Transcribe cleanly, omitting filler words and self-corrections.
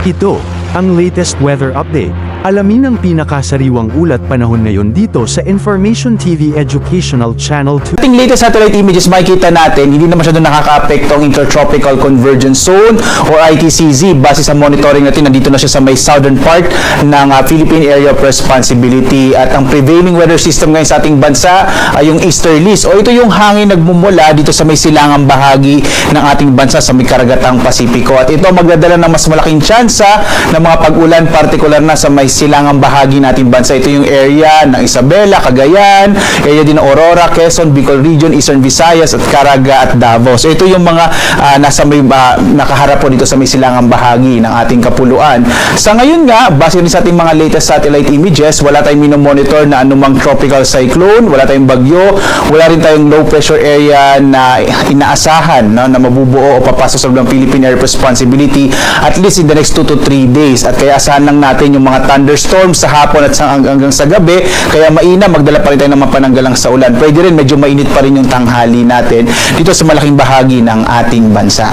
Ito, ang latest weather update. Alamin ang pinakasariwang ulat panahon ngayon dito sa Information TV Educational Channel 2. Ating latest satellite images, makikita natin, hindi na masyadong nakaka-apekto ang Intertropical Convergence Zone or ITCZ. Base sa monitoring natin, nandito na siya sa may southern part ng Philippine Area of Responsibility. At ang prevailing weather system ngayon sa ating bansa ay yung easterlies o ito yung hangin nagmumula dito sa may silangang bahagi ng ating bansa sa may karagatang Pasipiko. At ito magdadala ng mas malaking tsansa ng mga pag-ulan, partikular na sa may silangang bahagi nating bansa. Ito yung area ng Isabela, Cagayan, area din ng Aurora, Quezon, Bicol Region, Eastern Visayas at Caraga at Davao. So ito yung mga nasa may nakaharap po dito sa may silangang bahagi ng ating kapuluan. Sa ngayon nga, base rin sa ating mga latest satellite images, wala tayong minomonitor na anumang tropical cyclone, wala tayong bagyo, wala rin tayong low pressure area na inaasahan na mabubuo o papasok sa ng Philippine Air Responsibility at least in the next 2 to 3 days. At kaya asahan lang natin yung mga thunderstorms sa hapon at hanggang sa gabi, kaya mainam, magdala pa rin tayo ng mga pananggalang sa ulan. Pwede rin medyo mainit pa rin yung tanghali natin dito sa malaking bahagi ng ating bansa.